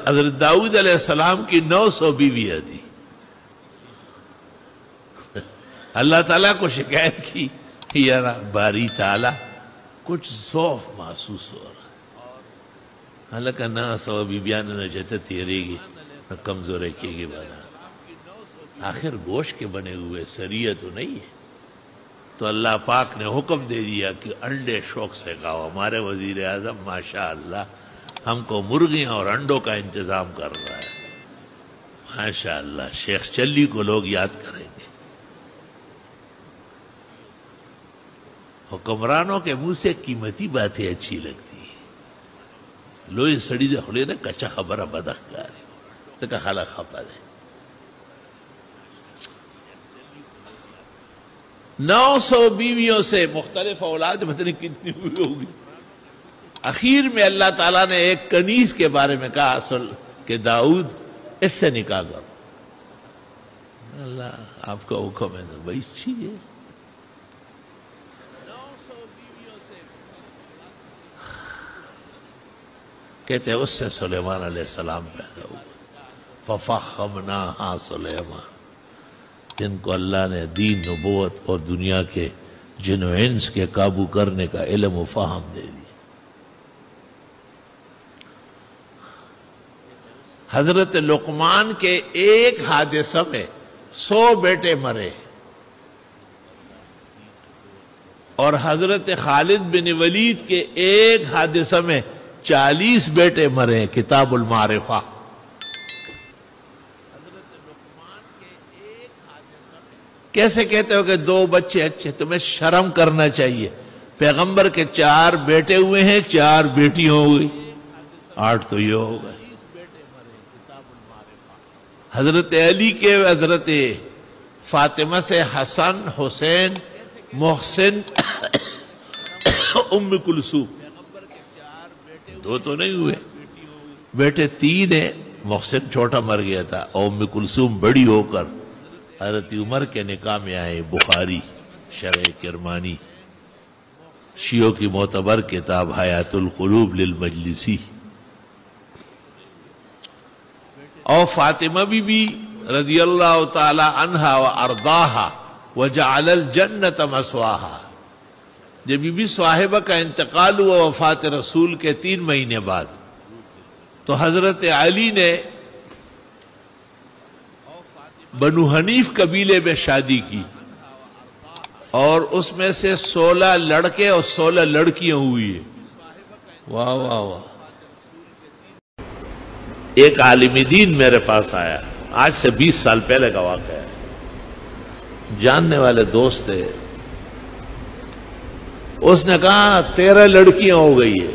حضرت داؤد علیہ السلام کی 900 بیویاں تھی. اللہ تعالیٰ کو شکایت کی یار باری تعالیٰ کچھ ضعف محسوس ہو رہا. اللہ کا 900 بیویاں نہ چاہتے تیرے گی نہ کمزورے کی گی بنا. آخر گوشت کے بنے ہوئے سریہ تو نہیں ہے. تو اللہ پاک نے حکم دے دیا کہ انڈے شوق سے کھاؤ. ہمارے وزیر اعظم ماشاءاللہ ہم کو مرغیاں اور انڈوں کا انتظام کر رہا ہے. ماشاءاللہ شیخ چلی کو لوگ یاد کریں گے. حکمرانوں کے منہ سے قیمتی باتیں اچھی لگتی ہیں. لوئی سڑی دے خلے نے کچا خبر بدخ گاری تکا خالا خپا دے. 900 بیویوں سے مختلف اولاد پتہ نہیں کتنی ہوئی ہوگی. اخیر میں اللہ تعالیٰ نے ایک کنیز کے بارے میں کہا اصل کہ داؤد اس سے نکاح کرو. اللہ آپ کا حکم ہے تو بھائی چاہیے. کہتے ہیں اس سے سلیمان علیہ السلام پیدا ہوا. فَفَخَّمْنَاهَا سلیمان، جن کو اللہ نے دین نبوت اور دنیا کے جن و انس کے قابو کرنے کا علم و فہم دے دی. حضرت لقمان کے ایک حادثہ میں 100 بیٹے مرے اور حضرت خالد بن ولید کے ایک حادثہ میں 40 بیٹے مرے. کتاب المعرفہ. کیسے کہتے ہو کہ 2 بچے اچھے؟ تمہیں شرم کرنا چاہیے. پیغمبر کے 4 بیٹے ہوئے ہیں، 4 بیٹی ہو گئی، 8 تو یہ ہو گئے. حضرت علی کے حضرت فاطمہ سے حسن، حسین، محسن، ام کلثوم 2 تو نہیں ہوئے. بیٹے 3 ہیں. محسن چھوٹا مر گیا تھا اور ام کلثوم بڑی ہو کر حضرت عمر کے نکاح میں آئے. بخاری شرح کرمانی، شیعوں کی معتبر کتاب حیات القلوب للمجلسی. اور فاطمہ بی رضی اللہ تعالی عنہا و ارضاہا وجعل الجنت مسواہا. جب بی بی صاحبہ کا انتقال ہوا وفات رسول کے 3 مہینے بعد، تو حضرت علی نے بنو حنیف قبیلے میں شادی کی اور اس میں سے 16 لڑکے اور 16 لڑکیاں ہوئی ہیں. واہ واہ واہ. ایک عالم دین میرے پاس آیا، آج سے 20 سال پہلے کا واقعہ ہے. جاننے والے دوست تھے. اس نے کہا 13 لڑکیاں ہو گئی ہے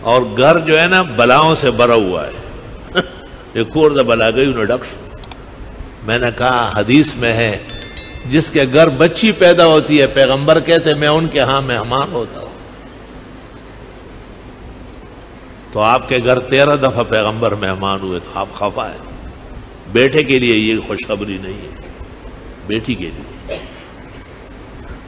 اور گھر جو ہے نا بلاؤں سے بھرا ہوا ہے. ایک اور بلا گئی انہیں ڈکش. میں نے کہا حدیث میں ہے جس کے گھر بچی پیدا ہوتی ہے پیغمبر کہتے میں ان کے ہاں مہمان ہوتا ہوں. تو آپ کے گھر 13 دفعہ پیغمبر مہمان ہوئے تو آپ خفا ہے. بیٹے کے لیے یہ خوشخبری نہیں ہے، بیٹی کے لیے.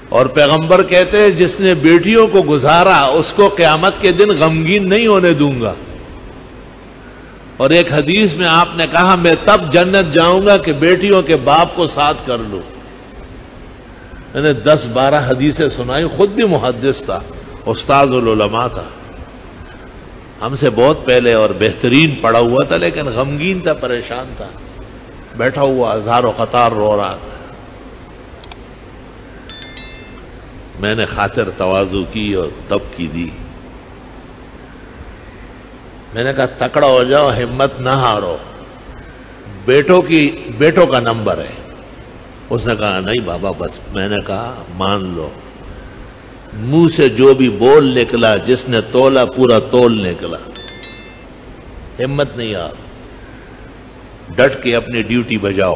اور پیغمبر کہتے ہیں جس نے بیٹیوں کو گزارا اس کو قیامت کے دن غمگین نہیں ہونے دوں گا. اور ایک حدیث میں آپ نے کہا میں تب جنت جاؤں گا کہ بیٹیوں کے باپ کو ساتھ کر لوں. میں نے 10-12 حدیثیں سنائی. خود بھی محدث تھا، استاد العلماء تھا، ہم سے بہت پہلے اور بہترین پڑھا ہوا تھا، لیکن غمگین تھا، پریشان تھا، بیٹھا ہوا ہزار و قطار رو رہا تھا. میں نے خاطر تواضع کی اور تب کی دی. میں نے کہا تکڑا ہو جاؤ، ہمت نہ ہارو، بیٹوں کا نمبر ہے. اس نے کہا نہیں بابا بس. میں نے کہا مان لو، منہ سے جو بھی بول نکلا، جس نے تولا پورا تول نکلا. ہمت نہیں ہارو، ڈٹ کے اپنی ڈیوٹی بجاؤ.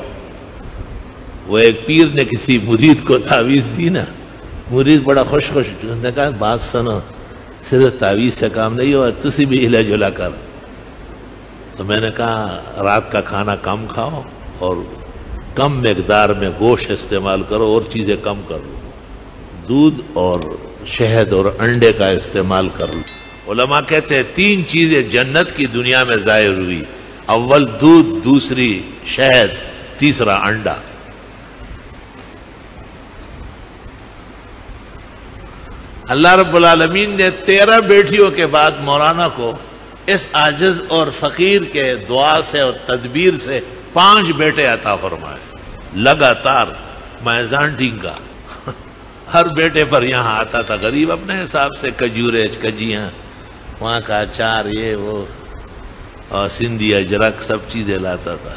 وہ ایک پیر نے کسی مرید کو تعویذ دی نا، مرید بڑا خوش نے کہا بات سنو، صرف تعویذ سے کام نہیں ہوا، تسی بھی ہلا جلا کر. تو میں نے کہا رات کا کھانا کم کھاؤ اور کم مقدار میں گوشت استعمال کرو اور چیزیں کم کرو، دودھ اور شہد اور انڈے کا استعمال کرو علماء کہتے ہیں 3 چیزیں جنت کی دنیا میں ظاہر ہوئی، اول دودھ، دوسری شہد، تیسرا انڈا۔ اللہ رب العالمین نے 13 بیٹیوں کے بعد مولانا کو اس عاجز اور فقیر کے دعا سے اور تدبیر سے 5 بیٹے عطا فرمائے لگاتار۔ میزانٹنگ کا ہر بیٹے پر یہاں آتا تھا، غریب اپنے حساب سے کھجورے، کجیاں، وہاں کا اچار، یہ وہ، اور سندھی اجرک، سب چیزیں لاتا تھا۔